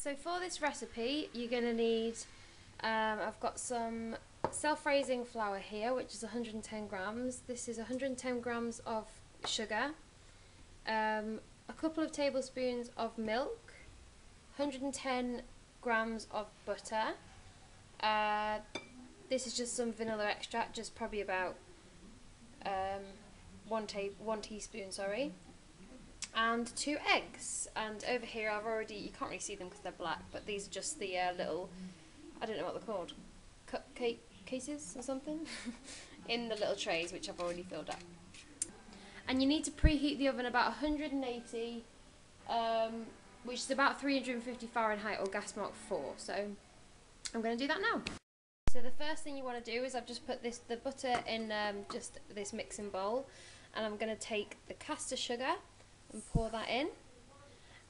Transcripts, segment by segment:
So for this recipe, you're going to need, I've got some self-raising flour here, which is 110 grams. This is 110 grams of sugar, a couple of tablespoons of milk, 110 grams of butter. This is just some vanilla extract, just probably about one teaspoon, sorry. And 2 eggs, and over here I've already, you can't really see them because they're black, but these are just the little, I don't know what they're called, cupcake cases or something, in the little trays which I've already filled up. And you need to preheat the oven about 180, which is about 350 Fahrenheit or gas mark 4, so I'm going to do that now. So the first thing you want to do is I've just put the butter in just this mixing bowl, and I'm going to take the caster sugar and pour that in.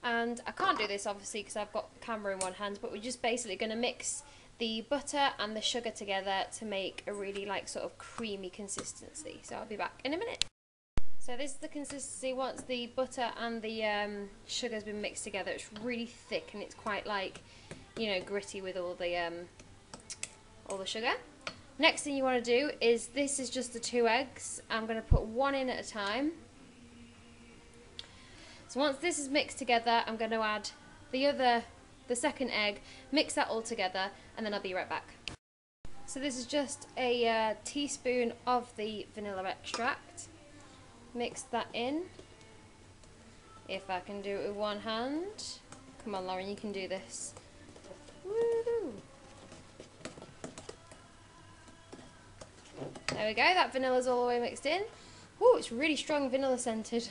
And I can't do this obviously because I've got the camera in one hand, but we're just basically going to mix the butter and the sugar together to make a really sort of creamy consistency. So I'll be back in a minute. So this is the consistency once the butter and the sugar's been mixed together. It's really thick and it's quite gritty with all the sugar. Next thing you want to do is, this is just the 2 eggs. I'm going to put one in at a time. So once this is mixed together, I'm going to add the second egg, mix that all together, and then I'll be right back. So this is just a teaspoon of the vanilla extract. Mix that in. If I can do it with one hand. Come on, Lauren, you can do this. Woo-hoo. There we go, that vanilla's all the way mixed in. Ooh, it's really strong vanilla scented.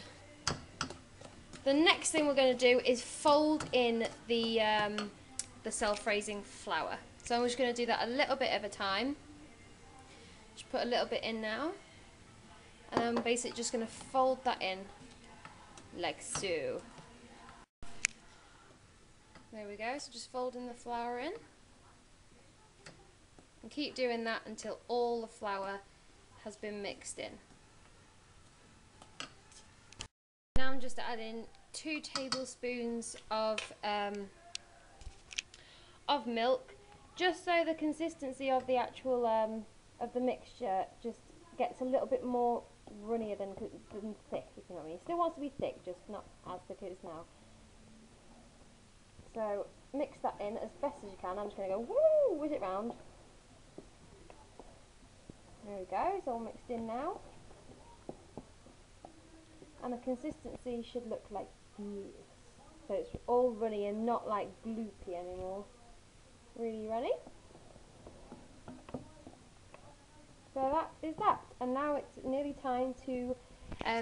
The next thing we're going to do is fold in the self-raising flour. So I'm just going to do that a little bit at a time. Just put a little bit in now. And I'm basically just going to fold that in like so. There we go, so just folding the flour in. And keep doing that until all the flour has been mixed in. Now I'm just adding 2 tablespoons of milk, just so the consistency of the actual of the mixture just gets a little bit more runnier than thick, if you know what I mean. It still wants to be thick, just not as thick as it is now. So mix that in as best as you can. I'm just going to go woo, whiz it round. There we go, it's all mixed in now. And the consistency should look like this. So it's all runny and not like gloopy anymore. Really runny. So that is that. And now it's nearly time to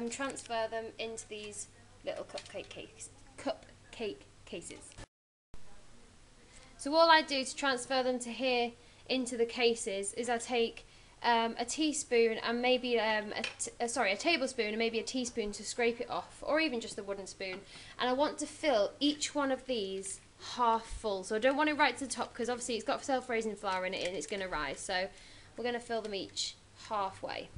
transfer them into these little cupcake cases. So all I do to transfer them to here into the cases is I take a teaspoon and maybe a tablespoon and maybe a teaspoon to scrape it off, or even just a wooden spoon. And I want to fill each one of these half full. So I don't want it right to the top because obviously it's got self-raising flour in it and it's going to rise. So we're going to fill them each halfway.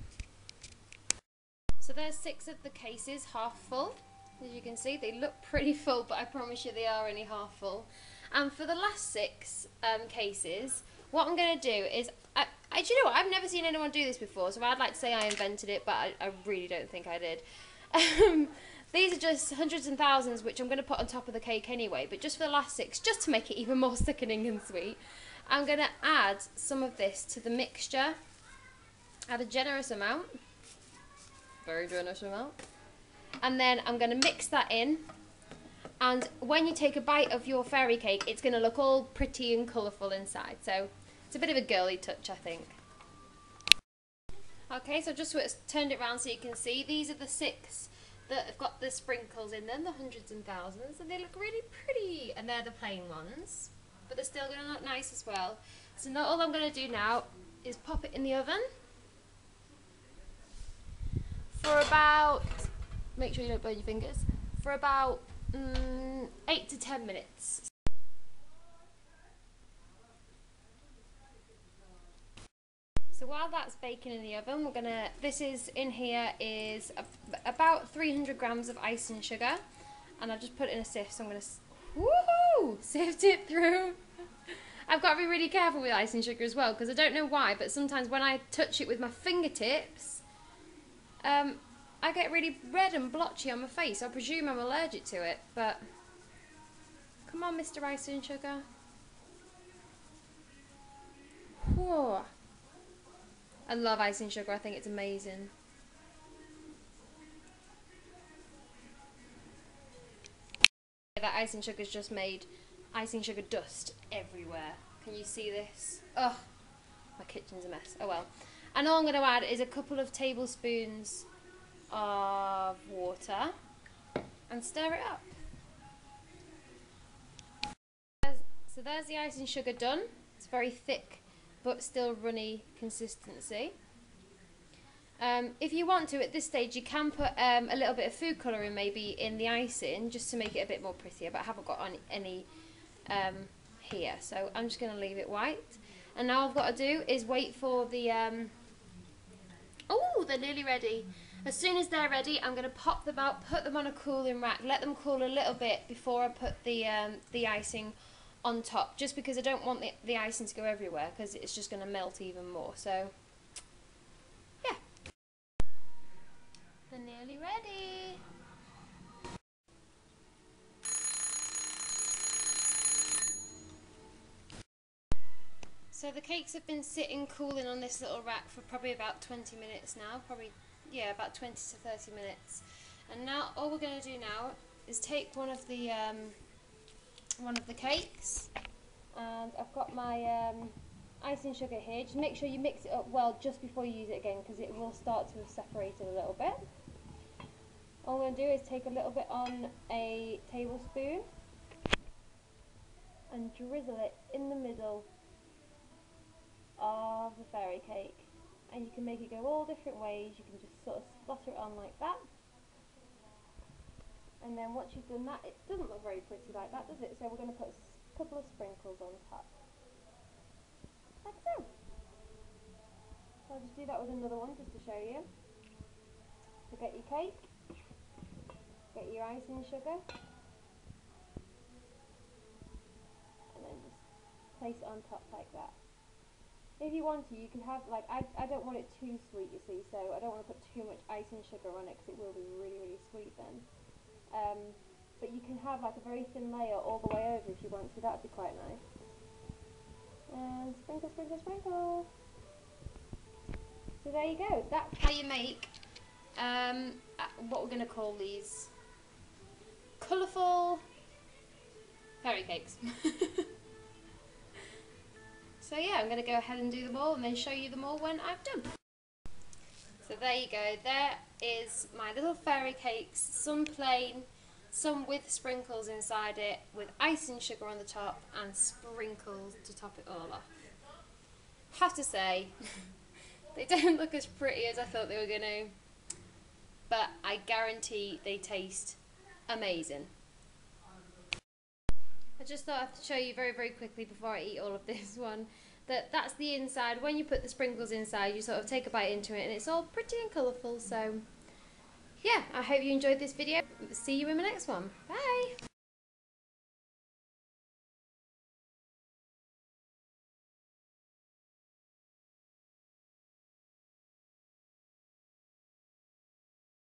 So there's 6 of the cases half full. As you can see, they look pretty full, but I promise you they are only half full. And for the last 6 cases, what I'm going to do is, do you know what, I've never seen anyone do this before, so I'd like to say I invented it, but I really don't think I did. These are just hundreds and thousands, which I'm going to put on top of the cake anyway, but just for the last 6, just to make it even more sickening and sweet, I'm going to add some of this to the mixture. Add a generous amount, very generous amount, and then I'm going to mix that in. And when you take a bite of your fairy cake, it's going to look all pretty and colourful inside. So it's a bit of a girly touch, I think. Okay, so just turned it around so you can see. These are the 6 that have got the sprinkles in them, the hundreds and thousands, and they look really pretty. And they're the plain ones, but they're still going to look nice as well. So now all I'm going to do now is pop it in the oven for about, make sure you don't burn your fingers, for about 8 to 10 minutes. So while that's baking in the oven, we're gonna, this is in here is about 300 grams of icing sugar, and I've just put it in a sieve, so I'm gonna, woohoo! Ooh, sift it through. I've got to be really careful with icing sugar as well, because I don't know why, but sometimes when I touch it with my fingertips, I get really red and blotchy on my face. I presume I'm allergic to it, but come on, Mr. Icing Sugar. Whoa. I love icing sugar. I think it's amazing. That icing sugar's just made icing sugar dust everywhere. Can you see this? Ugh, my kitchen's a mess. Oh well. And all I'm going to add is a couple of tablespoons of water and stir it up. So there's the icing sugar done. It's very thick but still runny consistency. If you want to, at this stage, you can put a little bit of food colouring maybe in the icing just to make it a bit more prettier, but I haven't got any here, so I'm just going to leave it white. And now all I've got to do is wait for the oh, they're nearly ready. As soon as they're ready, I'm going to pop them out, put them on a cooling rack, let them cool a little bit before I put the icing on top, just because I don't want the icing to go everywhere, because it's just going to melt even more. So yeah, they're nearly ready. So the cakes have been sitting cooling on this little rack for probably about 20 minutes now, yeah, about 20 to 30 minutes. And now all we're going to do now is take one of the cakes, and I've got my icing sugar here. Just make sure you mix it up well just before you use it again, because it will start to have separated a little bit. All I'm going to do is take a little bit on a tablespoon and drizzle it in the middle of the fairy cake, and you can make it go all different ways. You can just sort of splatter it on like that, and then once you've done that, it doesn't look very pretty like that, does it? So we're going to put a couple of sprinkles on top, like so. So I'll just do that with another one just to show you. So get your cake, get your icing sugar, and then just place it on top like that. If you want to, you can have, like, I don't want it too sweet, you see, so I don't want to put too much icing sugar on it, because it will be really, really sweet then. But you can have, like, a very thin layer all the way over if you want to. That would be quite nice. And sprinkle, sprinkle, sprinkle. So there you go. That's how you make what we're going to call these colourful fairy cakes. So yeah, I'm going to go ahead and do them all and then show you them all when I've done. So there you go, there is my little fairy cakes, some plain, some with sprinkles inside it, with icing sugar on the top and sprinkles to top it all off. Have to say, they don't look as pretty as I thought they were going to, but I guarantee they taste amazing. I just thought I'd show you very, very quickly before I eat all of this one, that's the inside. When you put the sprinkles inside, you sort of take a bite into it and it's all pretty and colourful. So yeah, I hope you enjoyed this video. See you in my next one. Bye!